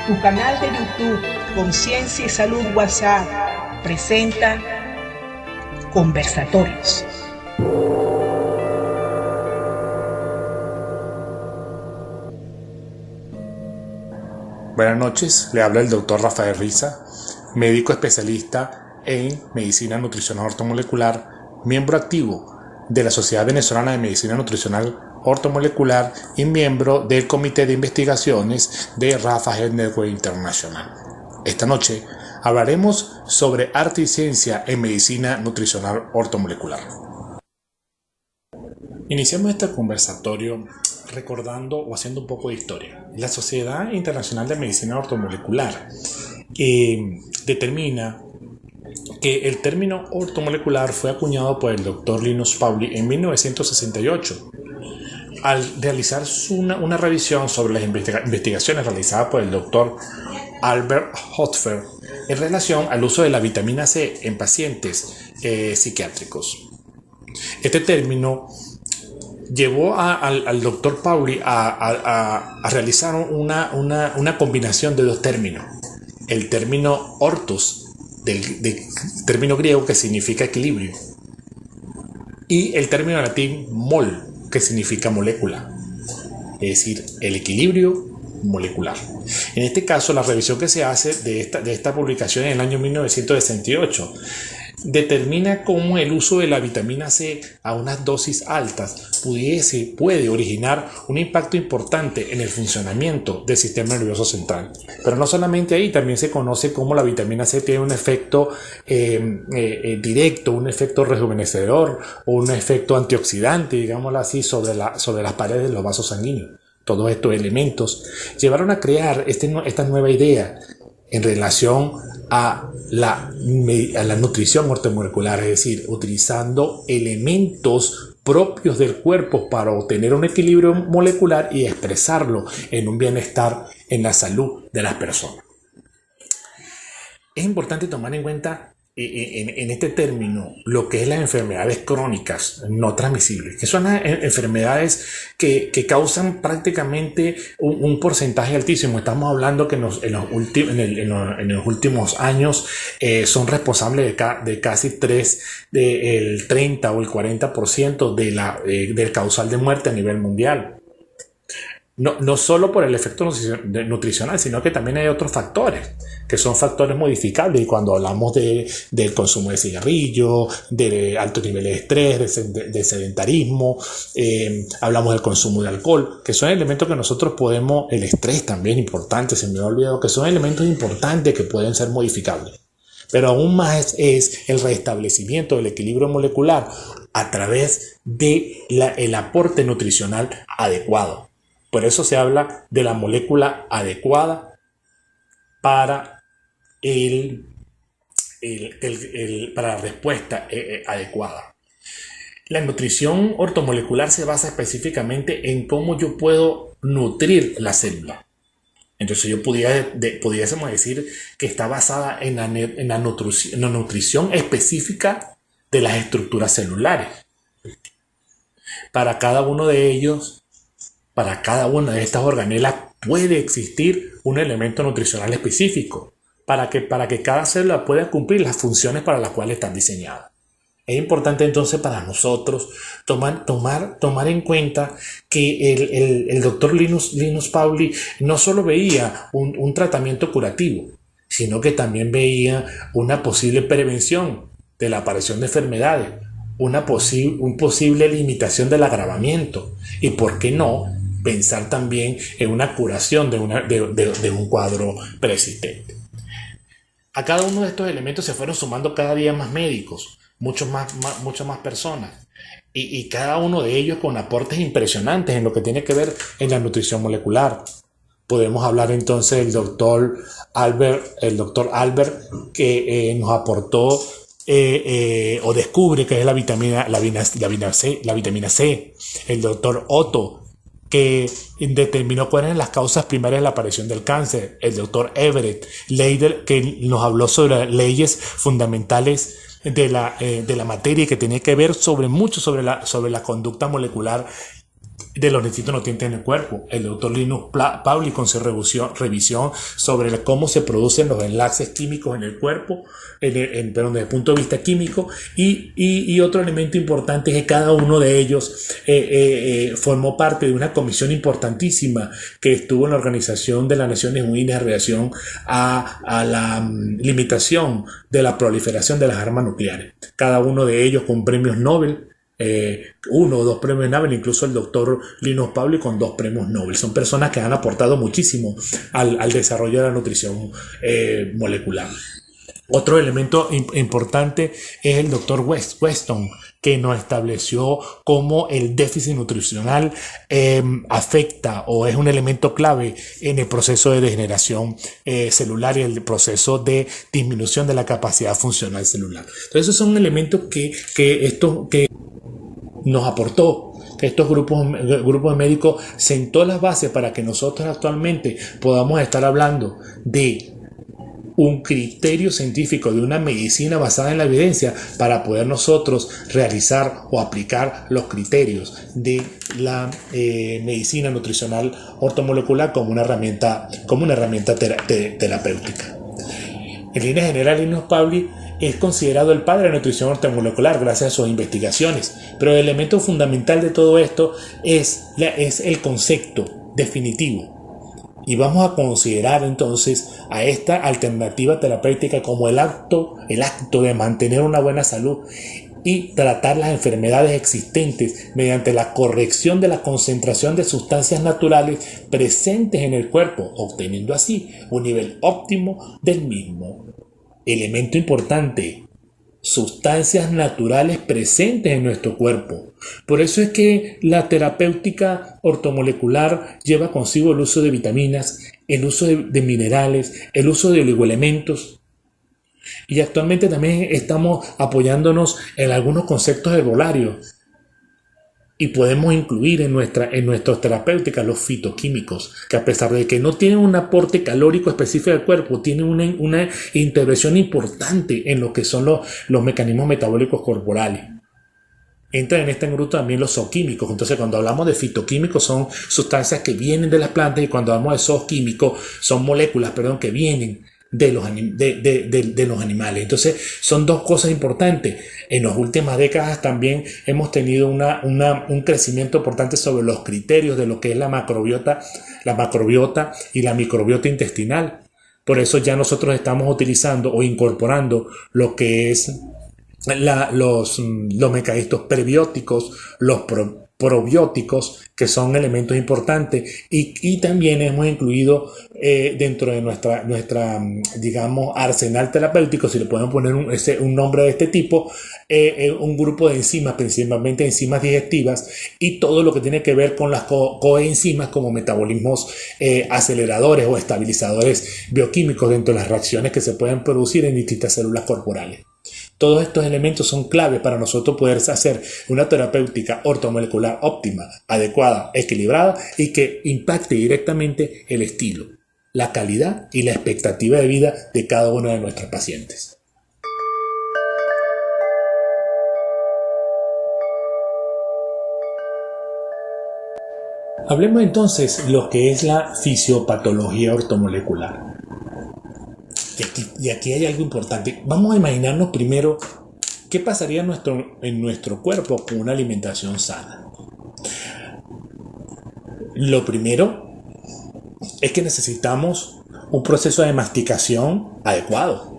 Tu canal de YouTube Conciencia y Salud WhatsApp presenta Conversatorios. Buenas noches, le habla el doctor Rafael Riza, médico especialista en medicina nutricional ortomolecular, miembro activo de la Sociedad Venezolana de Medicina Nutricional Ortomolecular y miembro del Comité de Investigaciones de Rafa Health Network International. Esta noche hablaremos sobre arte y ciencia en medicina nutricional ortomolecular. Iniciamos este conversatorio recordando o haciendo un poco de historia. La Sociedad Internacional de Medicina Ortomolecular determina que el término ortomolecular fue acuñado por el Dr. Linus Pauling en 1968 al realizar una revisión sobre las investigaciones realizadas por el Dr. Albert Hoffer en relación al uso de la vitamina C en pacientes psiquiátricos. Este término llevó al Dr. Pauling a realizar una combinación de dos términos. El término ortos, del término griego que significa equilibrio, y el término latín mol, que significa molécula, es decir, el equilibrio molecular. En este caso, la revisión que se hace de esta publicación en el año 1968 determina cómo el uso de la vitamina C a unas dosis altas puede originar un impacto importante en el funcionamiento del sistema nervioso central. Pero no solamente ahí, también se conoce cómo la vitamina C tiene un efecto directo, un efecto rejuvenecedor o un efecto antioxidante, digámoslo así, sobre las paredes de los vasos sanguíneos. Todos estos elementos llevaron a crear esta nueva idea en relación a la nutrición ortomolecular, es decir, utilizando elementos propios del cuerpo para obtener un equilibrio molecular y expresarlo en un bienestar en la salud de las personas. Es importante tomar en cuenta en este término lo que es las enfermedades crónicas no transmisibles, que son las enfermedades que causan prácticamente un porcentaje altísimo. Estamos hablando que en los últimos años son responsables de casi el 30 o el 40% del causal de muerte a nivel mundial. No solo por el efecto nutricional, sino que también hay otros factores, que son factores modificables. Y cuando hablamos del consumo de cigarrillo, de altos niveles de estrés, de sedentarismo, hablamos del consumo de alcohol, que son elementos que nosotros podemos, el estrés también importante, se me ha olvidado, que son elementos importantes que pueden ser modificables. Pero aún más es el restablecimiento del equilibrio molecular a través del aporte nutricional adecuado. Por eso se habla de la molécula adecuada para para la respuesta adecuada. La nutrición ortomolecular se basa específicamente en cómo yo puedo nutrir la célula. Entonces pudiésemos decir que está basada en la nutrición específica de las estructuras celulares. Para cada uno de ellos, para cada una de estas organelas puede existir un elemento nutricional específico para que cada célula pueda cumplir las funciones para las cuales están diseñadas. Es importante entonces para nosotros tomar en cuenta que el doctor Linus Pauling no solo veía un tratamiento curativo, sino que también veía una posible prevención de la aparición de enfermedades, una posible limitación del agravamiento y, ¿por qué no?, pensar también en una curación de un cuadro preexistente. A cada uno de estos elementos se fueron sumando cada día más médicos, muchas más personas, y cada uno de ellos con aportes impresionantes en lo que tiene que ver en la nutrición molecular. Podemos hablar entonces del doctor Albert, que nos aportó o descubre que es la vitamina C, el doctor Otto, que determinó cuáles eran las causas primarias de la aparición del cáncer, el doctor Everett Leider, que nos habló sobre leyes fundamentales de la materia y que tiene que ver sobre la conducta molecular de los distintos nutrientes en el cuerpo. El doctor Linus Pauling con su revisión sobre cómo se producen los enlaces químicos en el cuerpo, pero desde el punto de vista químico, y otro elemento importante es que cada uno de ellos formó parte de una comisión importantísima que estuvo en la Organización de las Naciones Unidas en relación a la limitación de la proliferación de las armas nucleares. Cada uno de ellos con premios Nobel, 1 o 2 premios Nobel, incluso el doctor Linus Pauling con 2 premios Nobel. Son personas que han aportado muchísimo al desarrollo de la nutrición molecular. Otro elemento importante es el doctor Weston, que nos estableció cómo el déficit nutricional afecta o es un elemento clave en el proceso de degeneración celular y el proceso de disminución de la capacidad funcional celular. Entonces esos son elementos que nos aportó, que estos grupos de médicos sentó las bases para que nosotros actualmente podamos estar hablando de un criterio científico, de una medicina basada en la evidencia, para poder nosotros realizar o aplicar los criterios de la medicina nutricional ortomolecular como una herramienta terapéutica. En línea general, Linus Pauling es considerado el padre de la nutrición ortomolecular gracias a sus investigaciones, pero el elemento fundamental de todo esto es el concepto definitivo. Y vamos a considerar entonces a esta alternativa terapéutica como el acto de mantener una buena salud y tratar las enfermedades existentes mediante la corrección de la concentración de sustancias naturales presentes en el cuerpo, obteniendo así un nivel óptimo del mismo. Elemento importante: sustancias naturales presentes en nuestro cuerpo. Por eso es que la terapéutica ortomolecular lleva consigo el uso de vitaminas, el uso de minerales, el uso de oligoelementos. Y actualmente también estamos apoyándonos en algunos conceptos herbolarios. Y podemos incluir en nuestras terapéuticas los fitoquímicos, que a pesar de que no tienen un aporte calórico específico al cuerpo, tienen una intervención importante en lo que son los mecanismos metabólicos corporales. Entran en este grupo también los zooquímicos. Entonces, cuando hablamos de fitoquímicos, son sustancias que vienen de las plantas, y cuando hablamos de zooquímicos, son moléculas, que vienen de los animales. Entonces, son dos cosas importantes. En las últimas décadas también hemos tenido un crecimiento importante sobre los criterios de lo que es la macrobiota y la microbiota intestinal. Por eso ya nosotros estamos utilizando o incorporando lo que es los mecanismos prebióticos, los probióticos, que son elementos importantes, y también hemos incluido dentro de nuestra digamos, arsenal terapéutico, si le podemos poner un nombre de este tipo, un grupo de enzimas, principalmente enzimas digestivas, y todo lo que tiene que ver con las coenzimas como metabolismos aceleradores o estabilizadores bioquímicos dentro de las reacciones que se pueden producir en distintas células corporales. Todos estos elementos son clave para nosotros poder hacer una terapéutica ortomolecular óptima, adecuada, equilibrada, y que impacte directamente el estilo, la calidad y la expectativa de vida de cada uno de nuestros pacientes. Hablemos entonces de lo que es la fisiopatología ortomolecular. Y aquí hay algo importante. Vamos a imaginarnos primero qué pasaría en nuestro cuerpo con una alimentación sana. Lo primero es que necesitamos un proceso de masticación adecuado.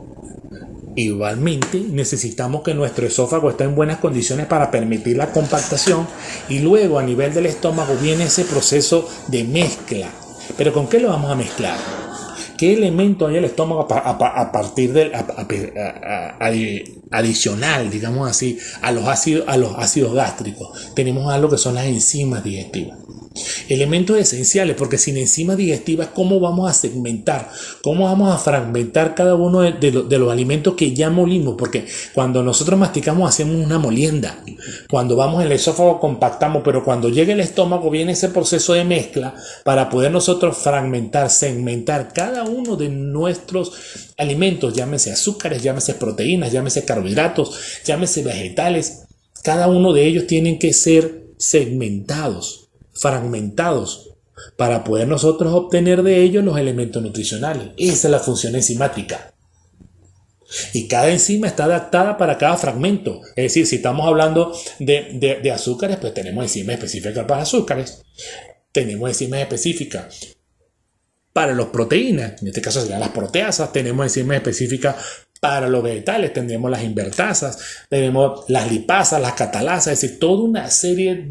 Igualmente necesitamos que nuestro esófago esté en buenas condiciones para permitir la compactación, y luego a nivel del estómago viene ese proceso de mezcla. ¿Pero con qué lo vamos a mezclar? ¿Qué elemento hay en el estómago a partir del adicional, digamos así, a los ácidos gástricos? Tenemos algo que son las enzimas digestivas. Elementos esenciales, porque sin enzimas digestivas, ¿cómo vamos a segmentar? ¿Cómo vamos a fragmentar cada uno de los alimentos que ya molimos? Porque cuando nosotros masticamos hacemos una molienda. Cuando vamos al esófago compactamos, pero cuando llega el estómago viene ese proceso de mezcla para poder nosotros fragmentar, segmentar cada uno de nuestros alimentos, llámese azúcares, llámese proteínas, llámese carbohidratos, llámese vegetales. Cada uno de ellos tienen que ser segmentados, fragmentados, para poder nosotros obtener de ellos los elementos nutricionales. Esa es la función enzimática. Y cada enzima está adaptada para cada fragmento. Es decir, si estamos hablando de azúcares, pues tenemos enzimas específicas para azúcares. Tenemos enzimas específicas para las proteínas. En este caso serían las proteasas. Tenemos enzimas específicas para los vegetales. Tenemos las invertasas. Tenemos las lipasas, las catalasas. Es decir, toda una serie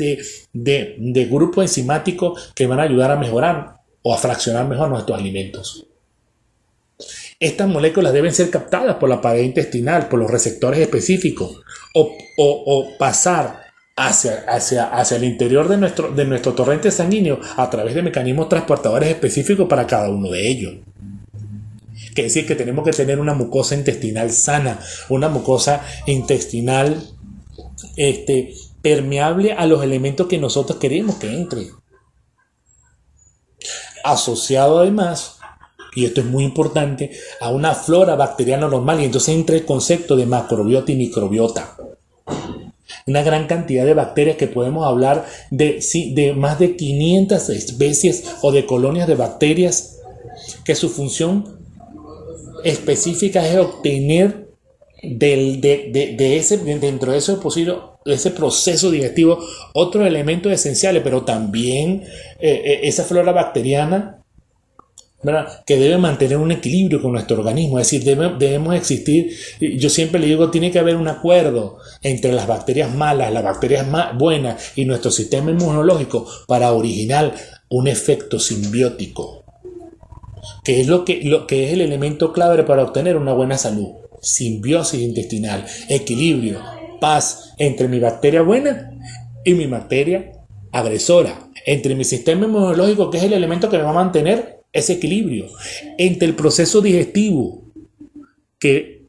de grupos enzimáticos que van a ayudar a mejorar o a fraccionar mejor nuestros alimentos. Estas moléculas deben ser captadas por la pared intestinal, por los receptores específicos, o pasar hacia el interior de nuestro torrente sanguíneo a través de mecanismos transportadores específicos para cada uno de ellos. Quiere decir que tenemos que tener una mucosa intestinal sana, una mucosa intestinal permeable a los elementos que nosotros queremos que entre. Asociado además, y esto es muy importante, a una flora bacteriana normal, y entonces entra el concepto de macrobiota y microbiota. Una gran cantidad de bacterias que podemos hablar de más de 500 especies o de colonias de bacterias que su función específica es obtener dentro de ese proceso digestivo otros elementos esenciales, pero también esa flora bacteriana, ¿verdad?, que debe mantener un equilibrio con nuestro organismo. Es decir, debemos existir, yo siempre le digo, tiene que haber un acuerdo entre las bacterias malas, las bacterias buenas y nuestro sistema inmunológico para originar un efecto simbiótico, que es lo que es el elemento clave para obtener una buena salud. Simbiosis intestinal, equilibrio, paz entre mi bacteria buena y mi bacteria agresora, entre mi sistema inmunológico, que es el elemento que me va a mantener ese equilibrio, entre el proceso digestivo que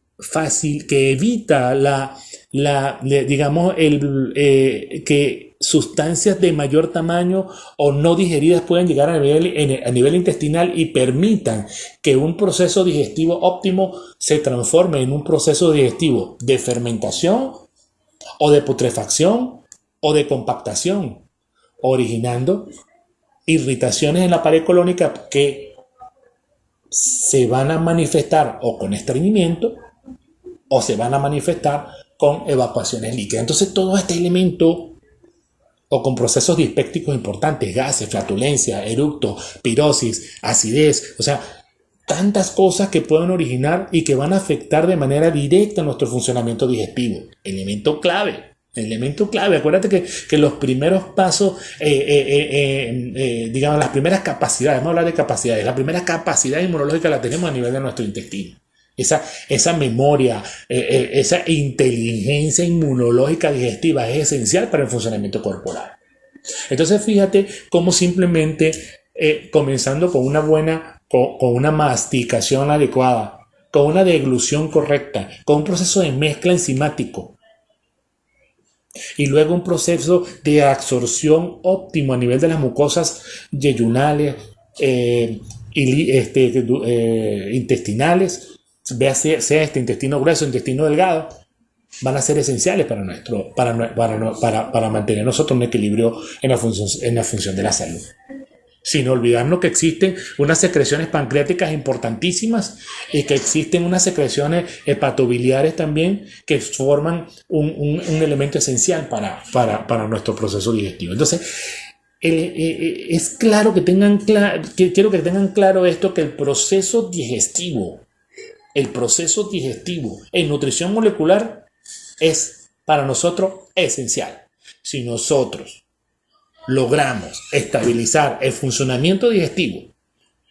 evita que sustancias de mayor tamaño o no digeridas puedan llegar a nivel intestinal y permitan que un proceso digestivo óptimo se transforme en un proceso digestivo de fermentación o de putrefacción o de compactación, originando irritaciones en la pared colónica que se van a manifestar o con estreñimiento o se van a manifestar con evacuaciones líquidas. Entonces todo este elemento, o con procesos dispépticos importantes, gases, flatulencia, eructo, pirosis, acidez, o sea, tantas cosas que pueden originar y que van a afectar de manera directa nuestro funcionamiento digestivo. Elemento clave. Acuérdate que los primeros pasos, digamos, las primeras capacidades, vamos a hablar de capacidades, la primera capacidad inmunológica la tenemos a nivel de nuestro intestino. Esa memoria, esa inteligencia inmunológica digestiva es esencial para el funcionamiento corporal. Entonces fíjate cómo simplemente comenzando con una masticación adecuada, con una deglución correcta, con un proceso de mezcla enzimático, y luego un proceso de absorción óptimo a nivel de las mucosas yeyunales, intestinales, sea este intestino grueso, intestino delgado, van a ser esenciales para mantener nosotros un equilibrio en la función de la salud. Sin olvidarnos que existen unas secreciones pancreáticas importantísimas y que existen unas secreciones hepatobiliares también que forman un elemento esencial para nuestro proceso digestivo. Entonces, es claro quiero que tengan claro esto, que el proceso digestivo en nutrición molecular es para nosotros esencial. Si nosotros logramos estabilizar el funcionamiento digestivo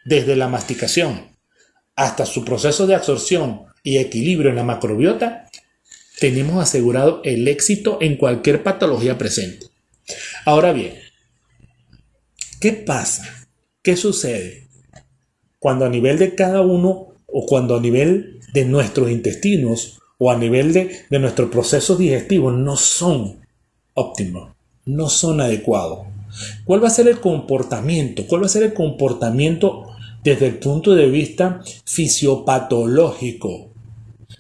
desde la masticación hasta su proceso de absorción y equilibrio en la macrobiota, tenemos asegurado el éxito en cualquier patología presente. Ahora bien, ¿qué pasa? ¿Qué sucede cuando a nivel de cada uno, o cuando a nivel de nuestros intestinos, o a nivel de nuestros procesos digestivos no son óptimos, no son adecuados? ¿Cuál va a ser el comportamiento? ¿Cuál va a ser el comportamiento desde el punto de vista fisiopatológico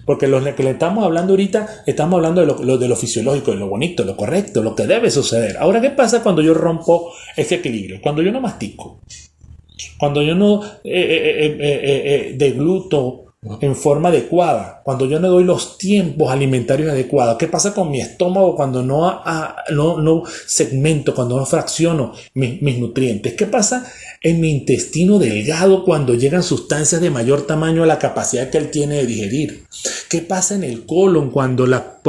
Porque lo que le estamos hablando ahorita, estamos hablando de lo fisiológico, de lo bonito, lo correcto, lo que debe suceder. Ahora, ¿qué pasa cuando yo rompo ese equilibrio? Cuando yo no mastico, cuando yo no degluto en forma adecuada, cuando yo no doy los tiempos alimentarios adecuados. ¿Qué pasa con mi estómago cuando no segmento, cuando no fracciono mis nutrientes? ¿Qué pasa en mi intestino delgado cuando llegan sustancias de mayor tamaño a la capacidad que él tiene de digerir? ¿Qué pasa en el colon cuando la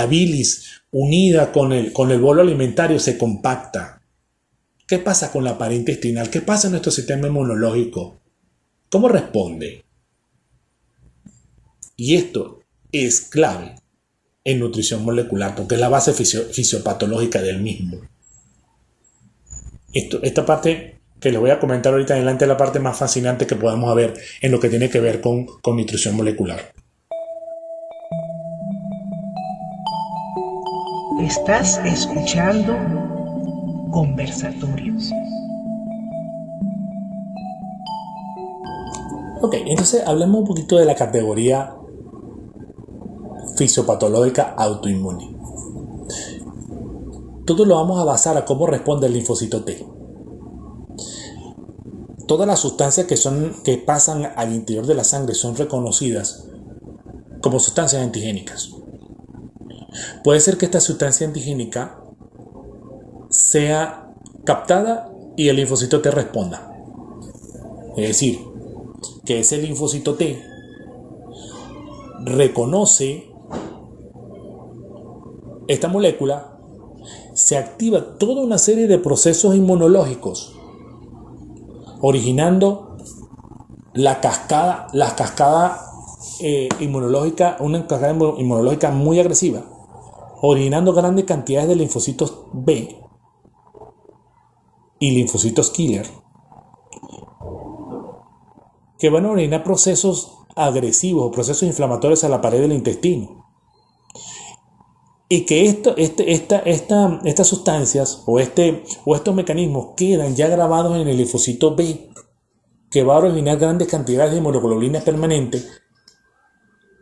bilis unida con el bolo alimentario se compacta? ¿Qué pasa con la pared intestinal? ¿Qué pasa en nuestro sistema inmunológico? ¿Cómo responde? Y esto es clave en nutrición molecular porque es la base fisiopatológica del mismo. Esta parte que les voy a comentar ahorita en adelante es la parte más fascinante que podemos ver en lo que tiene que ver con nutrición molecular. Estás escuchando Conversatorios. Ok, entonces hablemos un poquito de la categoría fisiopatológica autoinmune. Todo lo vamos a basar a cómo responde el linfocito T. Todas las sustancias que pasan al interior de la sangre son reconocidas como sustancias antigénicas. Puede ser que esta sustancia antigénica sea captada y el linfocito T responda. Es decir, que ese linfocito T reconoce esta molécula, se activa toda una serie de procesos inmunológicos, originando la cascada inmunológica, una cascada inmunológica muy agresiva, originando grandes cantidades de linfocitos B y linfocitos killer, que van a originar procesos agresivos o procesos inflamatorios a la pared del intestino. Y que estas sustancias o estos mecanismos quedan ya grabados en el linfocito B, que va a originar grandes cantidades de inmunoglobulinas permanentes,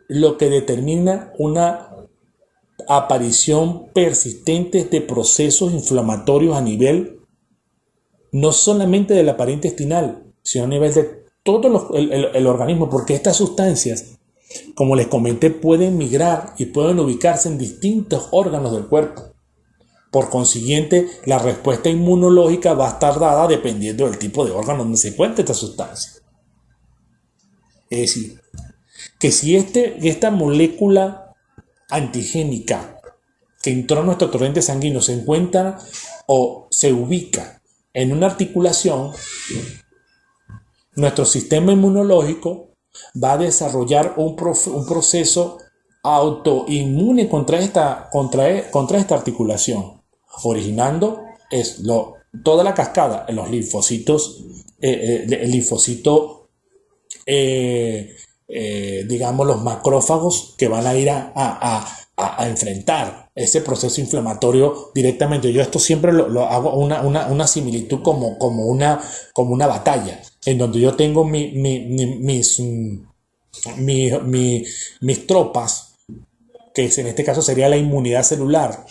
lo que determina una aparición persistente de procesos inflamatorios a nivel no solamente de la pared intestinal, sino a nivel de todo el organismo, porque estas sustancias, como les comenté, pueden migrar y pueden ubicarse en distintos órganos del cuerpo. Por consiguiente, la respuesta inmunológica va a estar dada dependiendo del tipo de órgano donde se encuentre esta sustancia. Es decir, que si esta molécula antigénica que entró en nuestro torrente sanguíneo se encuentra o se ubica en una articulación, nuestro sistema inmunológico va a desarrollar un proceso autoinmune contra esta articulación, originando toda la cascada en los linfocitos, el linfocito, digamos los macrófagos, que van a ir a enfrentar ese proceso inflamatorio directamente. Yo esto siempre lo hago una similitud como una batalla, en donde yo tengo mis tropas, que en este caso sería la inmunidad celular,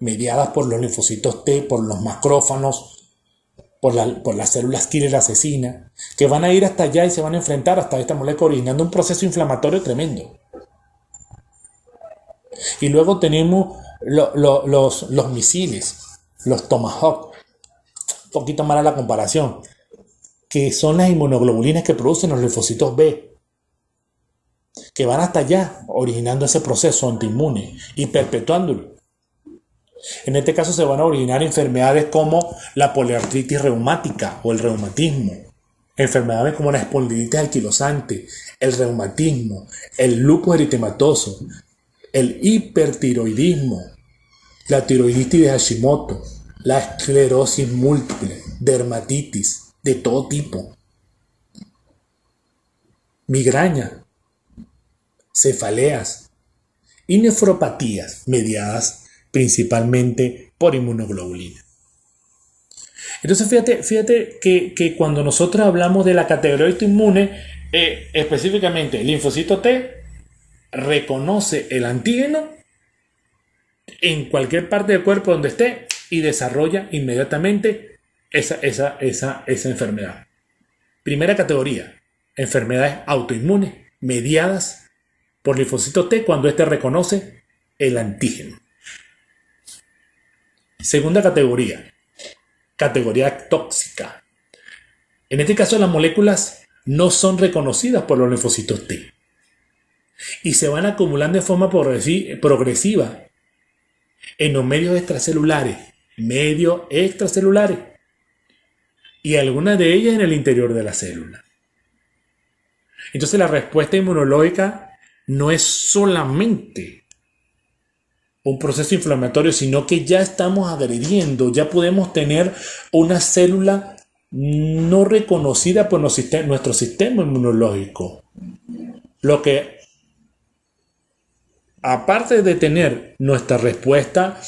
mediadas por los linfocitos T, por los macrófagos, por las células killer asesinas, que van a ir hasta allá y se van a enfrentar hasta esta molécula, originando un proceso inflamatorio tremendo. Y luego tenemos los misiles, los Tomahawk, un poquito mala la comparación, que son las inmunoglobulinas que producen los linfocitos B, que van hasta allá, originando ese proceso antiinmune y perpetuándolo. En este caso se van a originar enfermedades como la poliartritis reumática o el reumatismo, enfermedades como la espondilitis anquilosante, el reumatismo, el lupus eritematoso, el hipertiroidismo, la tiroiditis de Hashimoto, la esclerosis múltiple, dermatitis de todo tipo, migraña, cefaleas y nefropatías mediadas principalmente por inmunoglobulina. Entonces fíjate que cuando nosotros hablamos de la categoría autoinmune, Específicamente, el linfocito T reconoce el antígeno en cualquier parte del cuerpo donde esté y desarrolla inmediatamente esa enfermedad. Primera categoría, enfermedades autoinmunes mediadas por linfocito T cuando éste reconoce el antígeno. Segunda categoría, categoría tóxica. En este caso, las moléculas no son reconocidas por los linfocitos T y se van acumulando de forma progresiva en los medios extracelulares, y algunas de ellas en el interior de la célula. Entonces, la respuesta inmunológica no es solamente un proceso inflamatorio, sino que ya estamos agrediendo, ya podemos tener una célula no reconocida por nuestro sistema inmunológico. Lo que, aparte de tener nuestra respuesta,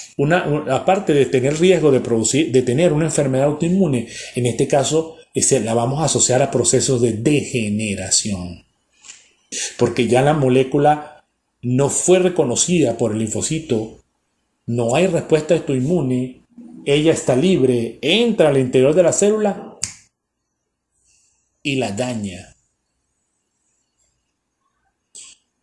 aparte de tener riesgo de tener una enfermedad autoinmune, en este caso la vamos a asociar a procesos de degeneración. Porque ya la molécula no fue reconocida por el linfocito, no hay respuesta autoinmune, ella está libre, entra al interior de la célula y la daña.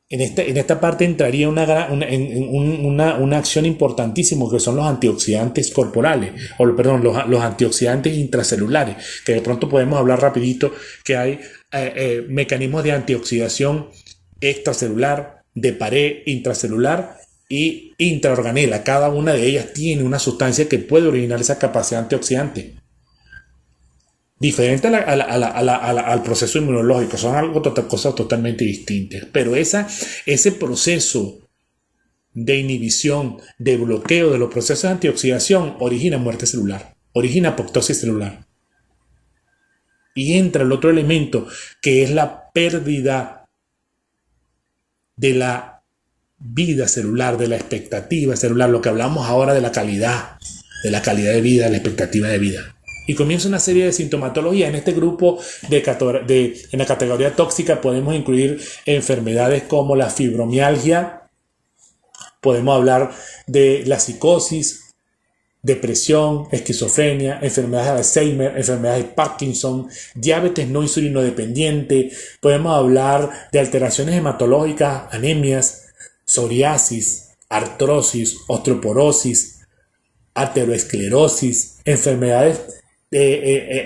En esta parte entraría una acción importantísima, que son los antioxidantes corporales, los antioxidantes intracelulares, que de pronto podemos hablar rapidito, que hay mecanismos de antioxidación extracelular, de pared, intracelular y intraorganela. Cada una de ellas tiene una sustancia que puede originar esa capacidad antioxidante. Diferente al proceso inmunológico, son cosas totalmente distintas. Pero ese proceso de inhibición, de bloqueo de los procesos de antioxidación origina muerte celular, origina apoptosis celular. Y entra el otro elemento, que es la pérdida de la vida celular, de la expectativa celular, lo que hablamos ahora de la calidad de vida, de la expectativa de vida. Y comienza una serie de sintomatología. En este grupo, en la categoría tóxica, podemos incluir enfermedades como la fibromialgia, podemos hablar de la psicosis, depresión, esquizofrenia, enfermedades de Alzheimer, enfermedades de Parkinson, diabetes no insulinodependiente, podemos hablar de alteraciones hematológicas, anemias, psoriasis, artrosis, osteoporosis, ateroesclerosis, enfermedades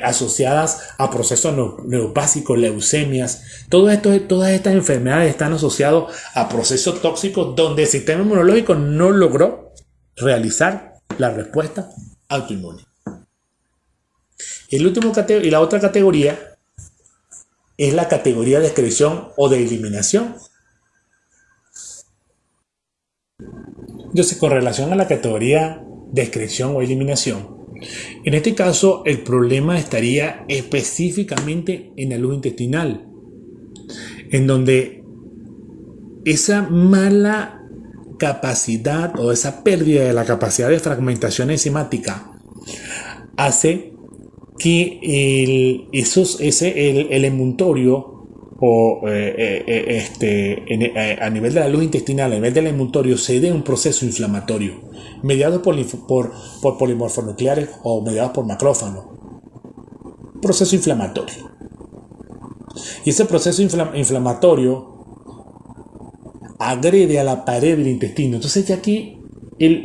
asociadas a procesos neoplásicos, leucemias. Todas estas enfermedades están asociadas a procesos tóxicos donde el sistema inmunológico no logró realizar la respuesta autoinmune. Y la otra categoría es la categoría de excreción o de eliminación. Entonces, con relación a la categoría de excreción o eliminación, en este caso el problema estaría específicamente en la luz intestinal, en donde esa mala capacidad o esa pérdida de la capacidad de fragmentación enzimática hace que el emuntorio a nivel de la luz intestinal, a nivel del emuntorio, se dé un proceso inflamatorio mediado por polimorfonucleares o mediados por macrófagos. Proceso inflamatorio. Y ese proceso inflamatorio agrede a la pared del intestino. Entonces ya aquí el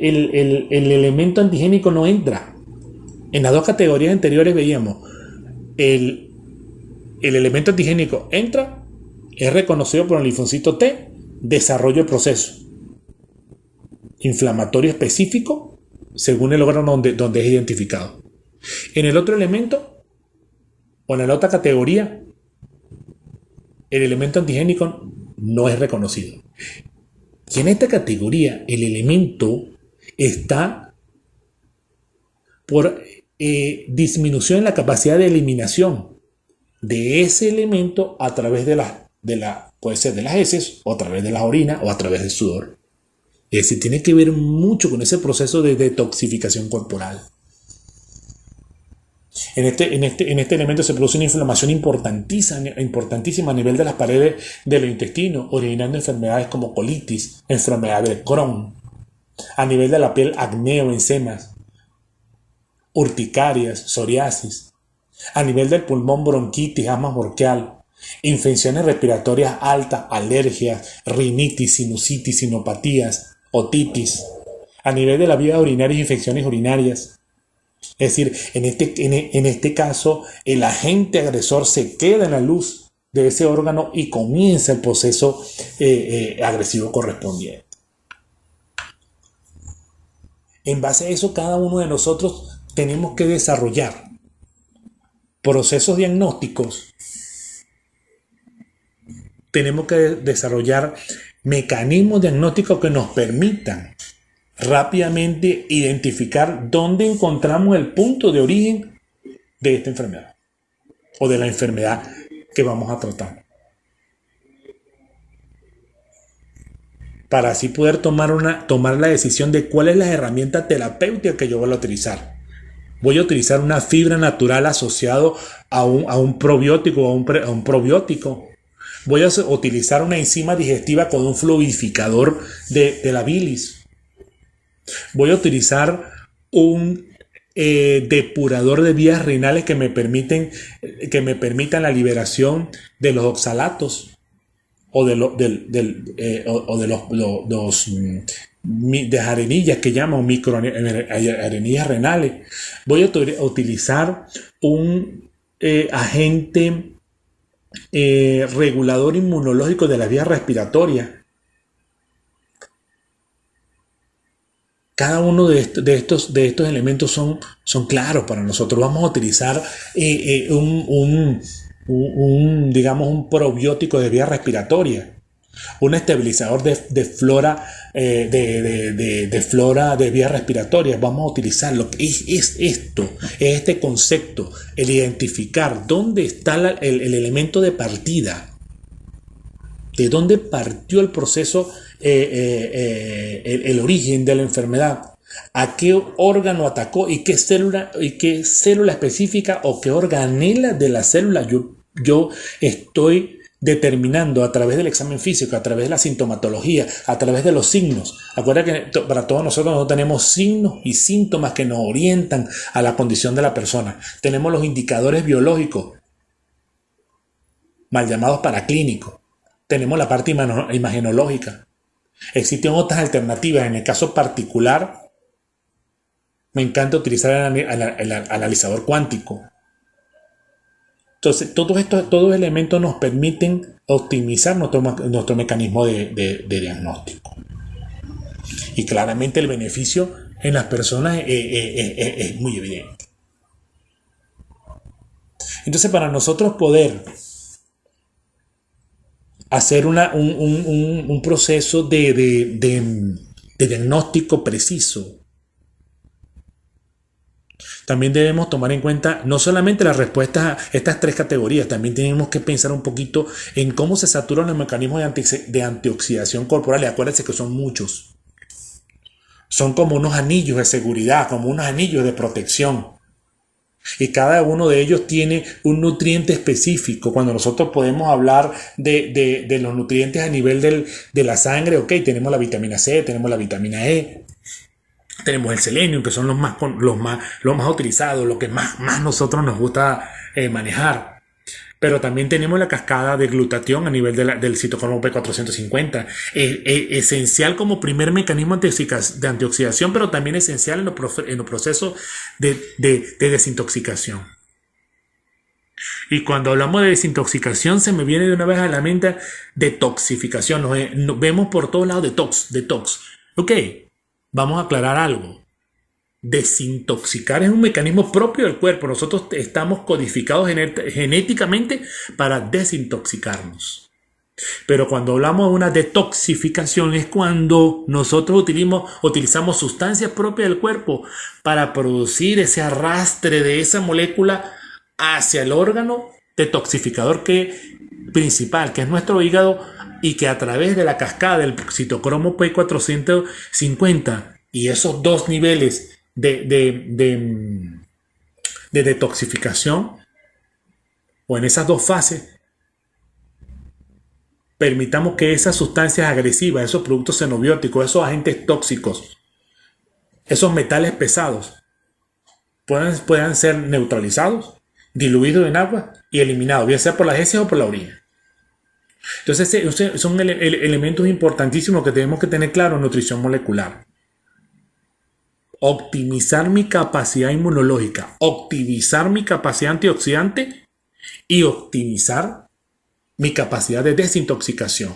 elemento antigénico no entra. En las dos categorías anteriores veíamos el elemento antigénico entra, es reconocido por el linfocito T, desarrolla el proceso inflamatorio específico según el órgano donde es identificado. En el otro elemento, o en la otra categoría, el elemento antigénico no es reconocido. Y en esta categoría, el elemento está por disminución en la capacidad de eliminación de ese elemento a través puede ser de las heces, o a través de las orinas, o a través del sudor. Es decir, tiene que ver mucho con ese proceso de detoxificación corporal. En este elemento se produce una inflamación importantísima a nivel de las paredes del intestino, originando enfermedades como colitis, enfermedad de Crohn, a nivel de la piel acné o encemas, urticarias, psoriasis, a nivel del pulmón bronquitis, asma bronquial, infecciones respiratorias altas, alergias, rinitis, sinusitis, sinopatías, otitis, a nivel de la vía urinaria, infecciones urinarias. Es decir, en este caso, el agente agresor se queda en la luz de ese órgano y comienza el proceso agresivo correspondiente. En base a eso, cada uno de nosotros tenemos que desarrollar procesos diagnósticos, tenemos que desarrollar mecanismos diagnósticos que nos permitan rápidamente identificar dónde encontramos el punto de origen de esta enfermedad o de la enfermedad que vamos a tratar, para así poder tomar la decisión de cuál es la herramienta terapéutica que yo voy a utilizar. Voy a utilizar una fibra natural asociado a un probiótico o a un probiótico. Voy a utilizar una enzima digestiva con un fluidificador de la bilis. Voy a utilizar un depurador de vías renales que me permitan la liberación de los oxalatos o de arenillas que llaman microarenillas renales. Voy a utilizar un agente regulador inmunológico de las vías respiratorias. Cada uno de estos elementos son claros para nosotros. Vamos a utilizar digamos, un probiótico de vías respiratorias, un estabilizador de flora de vías respiratorias. Vamos a utilizar lo que es este concepto, el identificar dónde está el elemento de partida, de dónde partió el proceso, el origen de la enfermedad, a qué órgano atacó y qué célula específica o qué organela de la célula yo estoy determinando a través del examen físico, a través de la sintomatología, a través de los signos. Acuérdate que para todos nosotros no tenemos signos y síntomas que nos orientan a la condición de la persona. Tenemos los indicadores biológicos, mal llamados paraclínicos. Tenemos la parte imagenológica. Existen otras alternativas. En el caso particular, me encanta utilizar el analizador cuántico. Entonces, todos estos elementos nos permiten optimizar nuestro mecanismo de diagnóstico. Y claramente el beneficio en las personas es muy evidente. Entonces, para nosotros poder hacer un proceso de diagnóstico preciso, también debemos tomar en cuenta no solamente las respuestas a estas tres categorías, también tenemos que pensar un poquito en cómo se saturan los mecanismos de antioxidación corporal. Y acuérdense que son muchos. Son como unos anillos de seguridad, como unos anillos de protección. Y cada uno de ellos tiene un nutriente específico. Cuando nosotros podemos hablar de los nutrientes a nivel de la sangre, ok, tenemos la vitamina C, tenemos la vitamina E, tenemos el selenio, que son los más utilizados, lo que más nosotros nos gusta manejar. Pero también tenemos la cascada de glutatión a nivel del citocromo P450. Esencial como primer mecanismo de antioxidación, pero también esencial en los procesos de desintoxicación. Y cuando hablamos de desintoxicación, se me viene de una vez a la mente detoxificación. Nos vemos por todos lados detox. Ok. Vamos a aclarar algo. Desintoxicar es un mecanismo propio del cuerpo. Nosotros estamos codificados genéticamente para desintoxicarnos. Pero cuando hablamos de una detoxificación es cuando nosotros utilizamos sustancias propias del cuerpo para producir ese arrastre de esa molécula hacia el órgano detoxificador principal, que es nuestro hígado, y que a través de la cascada del citocromo P450 y esos dos niveles de de detoxificación, o en esas dos fases, permitamos que esas sustancias agresivas, esos productos xenobióticos, esos agentes tóxicos, esos metales pesados, puedan ser neutralizados, diluidos en agua y eliminados, bien sea por las heces o por la orina. Entonces, son elementos importantísimos que tenemos que tener claro en nutrición molecular. Optimizar mi capacidad inmunológica, optimizar mi capacidad antioxidante y optimizar mi capacidad de desintoxicación.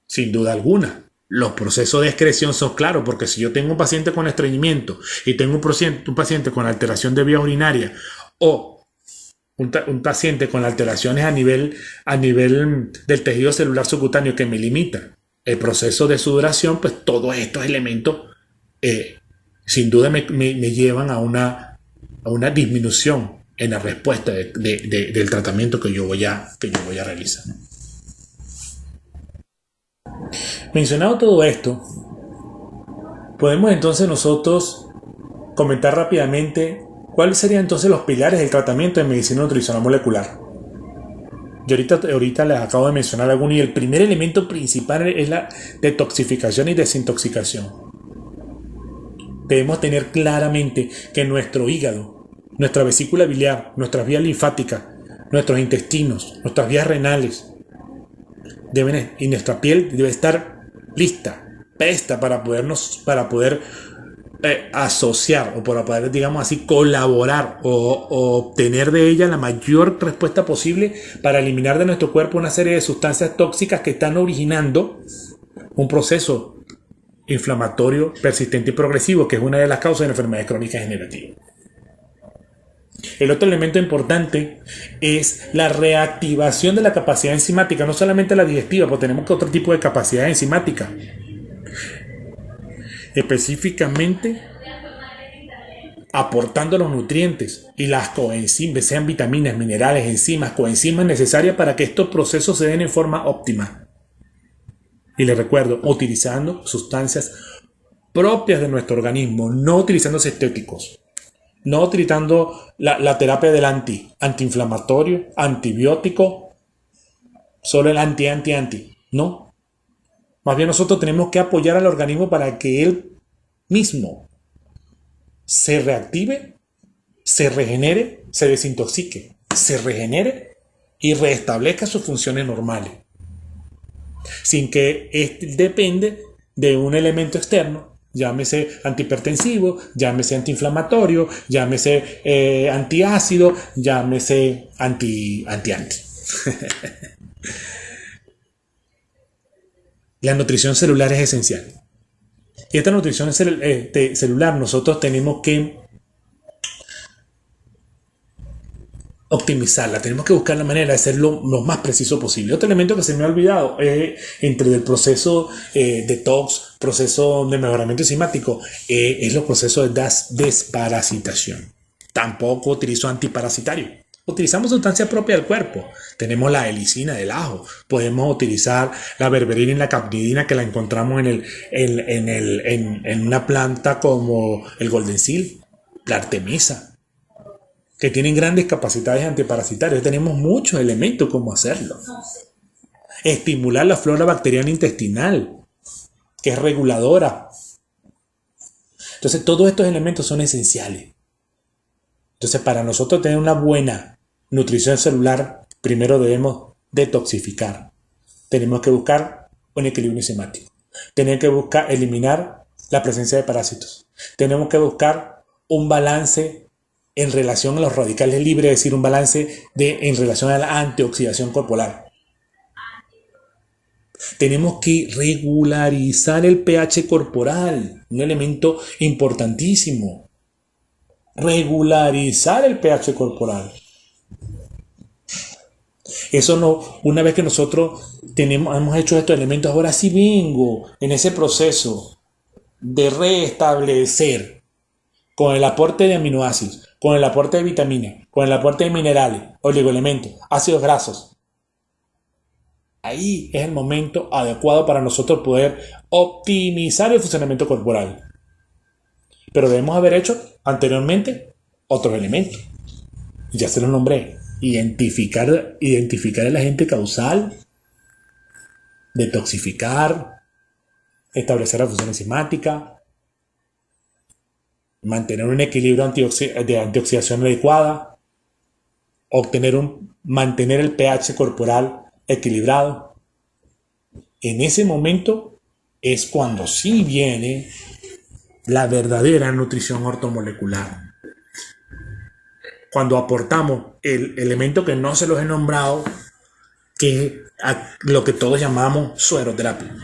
Sin duda alguna, los procesos de excreción son claros, porque si yo tengo un paciente con estreñimiento y tengo un paciente con alteración de vías urinarias o un paciente con alteraciones a nivel del tejido celular subcutáneo que me limita el proceso de sudoración, pues todos estos elementos sin duda me llevan a una disminución en la respuesta del tratamiento que yo voy a realizar. Mencionado todo esto, podemos entonces nosotros comentar rápidamente cuáles serían entonces los pilares del tratamiento de medicina nutricional molecular. Yo ahorita les acabo de mencionar algunos, y el primer elemento principal es la detoxificación y desintoxicación. Debemos tener claramente que nuestro hígado, nuestra vesícula biliar, nuestras vías linfáticas, nuestros intestinos, nuestras vías renales y nuestra piel debe estar lista, presta para poder asociar o para poder, digamos así, colaborar o obtener de ella la mayor respuesta posible para eliminar de nuestro cuerpo una serie de sustancias tóxicas que están originando un proceso inflamatorio persistente y progresivo, que es una de las causas de la enfermedad crónica degenerativa. El otro elemento importante es la reactivación de la capacidad enzimática, no solamente la digestiva, porque tenemos otro tipo de capacidad enzimática. Específicamente aportando los nutrientes y las coenzimas, sean vitaminas, minerales, enzimas, coenzimas necesarias para que estos procesos se den en forma óptima. Y les recuerdo, utilizando sustancias propias de nuestro organismo, no utilizando sintéticos. No utilizando la terapia del antiinflamatorio, antibiótico, solo el anti. No. Más bien nosotros tenemos que apoyar al organismo para que él mismo se reactive, se regenere, se desintoxique, se regenere y restablezca sus funciones normales. Sin que depende de un elemento externo. Llámese antihipertensivo, llámese antiinflamatorio, llámese antiácido, llámese anti. La nutrición celular es esencial. Y esta nutrición celular nosotros tenemos que optimizarla, tenemos que buscar la manera de hacerlo lo más preciso posible. Otro elemento que se me ha olvidado entre el proceso detox, proceso de mejoramiento enzimático, es los procesos de desparasitación. Tampoco utilizo antiparasitario. Utilizamos sustancias propias del cuerpo. Tenemos la helicina del ajo. Podemos utilizar la berberina y la capnidina, que la encontramos en una planta como el golden seal, la artemisa, que tienen grandes capacidades antiparasitarias. Tenemos muchos elementos como hacerlo. Estimular la flora bacteriana intestinal, que es reguladora. Entonces, todos estos elementos son esenciales. Entonces, para nosotros tener una buena nutrición celular, primero debemos detoxificar. Tenemos que buscar un equilibrio enzimático. Tenemos que buscar eliminar la presencia de parásitos. Tenemos que buscar un balance en relación a los radicales libres, es decir, un balance en relación a la antioxidación corporal. Tenemos que regularizar el pH corporal, un elemento importantísimo. Regularizar el pH corporal. Eso no, una vez que nosotros hemos hecho estos elementos, ahora sí vengo en ese proceso de restablecer con el aporte de aminoácidos, con el aporte de vitaminas, con el aporte de minerales, oligoelementos, ácidos grasos. Ahí es el momento adecuado para nosotros poder optimizar el funcionamiento corporal. pero debemos haber hecho anteriormente otros elementos. Ya se los nombré. Identificar el agente causal, detoxificar, establecer la función enzimática, mantener un equilibrio de antioxidación adecuada, mantener el pH corporal equilibrado. En ese momento es cuando sí viene la verdadera nutrición ortomolecular. Cuando aportamos el elemento que no se los he nombrado, que es lo que todos llamamos sueroterapia.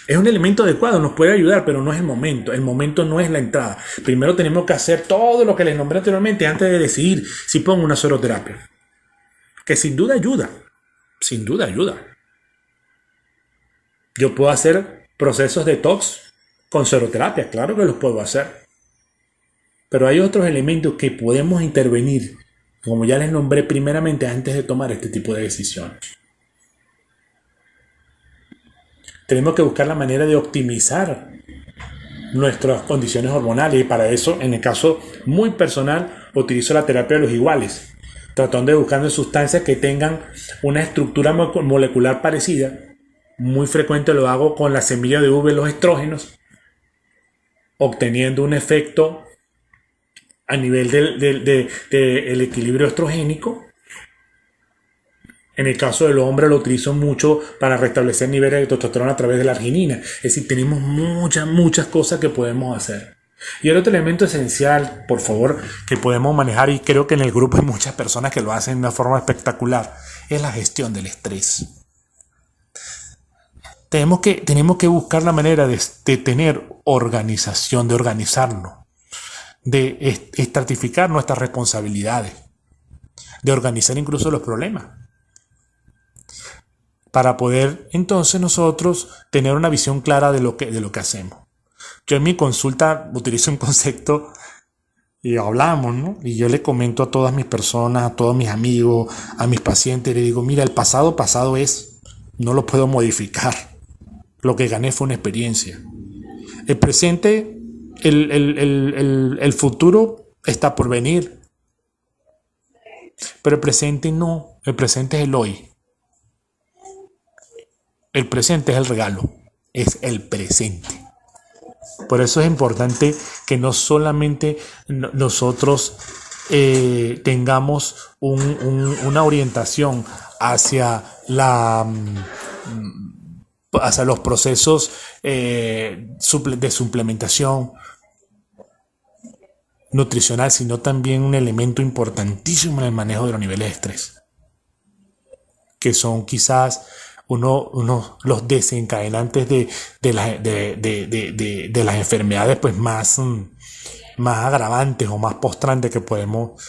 Es un elemento adecuado, nos puede ayudar, pero no es el momento. El momento no es la entrada. Primero tenemos que hacer todo lo que les nombré anteriormente antes de decidir si pongo una sueroterapia. Que sin duda ayuda. Sin duda ayuda. Yo puedo hacer procesos de detox con sueroterapia, claro que los puedo hacer. Pero hay otros elementos que podemos intervenir, como ya les nombré primeramente antes de tomar este tipo de decisiones. Tenemos que buscar la manera de optimizar nuestras condiciones hormonales y para eso, en el caso muy personal, utilizo la terapia de los iguales, tratando de buscar sustancias que tengan una estructura molecular parecida. Muy frecuente lo hago con la semilla de uva y los estrógenos, obteniendo un efecto a nivel del equilibrio estrogénico. En el caso del hombre lo utilizo mucho para restablecer niveles de testosterona a través de la arginina. Es decir, tenemos muchas cosas que podemos hacer. Y el otro elemento esencial, por favor, que podemos manejar, y creo que en el grupo hay muchas personas que lo hacen de una forma espectacular, es la gestión del estrés. Tenemos que buscar la manera de tener organización, de organizarnos, de estratificar nuestras responsabilidades, de organizar incluso los problemas, para poder entonces nosotros tener una visión clara de lo que hacemos. Yo en mi consulta utilizo un concepto y hablamos, ¿no? Y yo le comento a todas mis personas, a todos mis amigos, a mis pacientes, le digo, mira, el pasado es, no lo puedo modificar. Lo que gané fue una experiencia. El presente, el futuro está por venir. Pero el presente no, el presente es el hoy. El presente es el regalo, es el presente. Por eso es importante que no solamente nosotros tengamos una orientación hacia los procesos de suplementación nutricional, sino también un elemento importantísimo en el manejo de los niveles de estrés, que son quizás los desencadenantes de las enfermedades pues más agravantes o más postrantes que podemos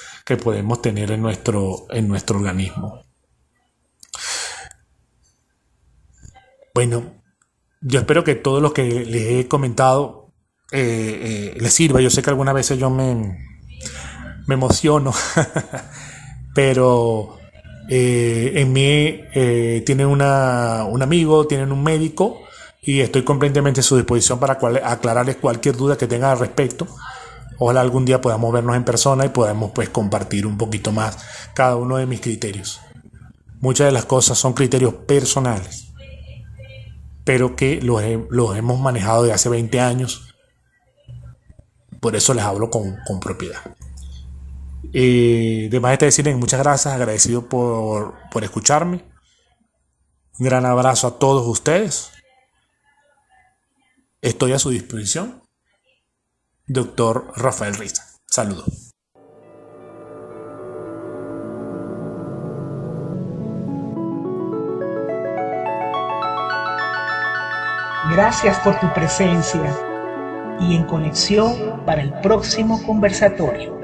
tener en nuestro organismo. Bueno, yo espero que todo lo que les he comentado les sirva. Yo sé que algunas veces yo me emociono, pero en mí tienen un amigo, tienen un médico y estoy completamente a su disposición para aclararles cualquier duda que tengan al respecto. Ojalá algún día podamos vernos en persona y podamos pues compartir un poquito más cada uno de mis criterios. Muchas de las cosas son criterios personales, pero que los hemos manejado de hace 20 años. Por eso les hablo con propiedad. De más está decirles muchas gracias, agradecido por escucharme. Un gran abrazo a todos ustedes. Estoy a su disposición. Doctor Rafael Riza. Saludos. Gracias por tu presencia y en conexión para el próximo conversatorio.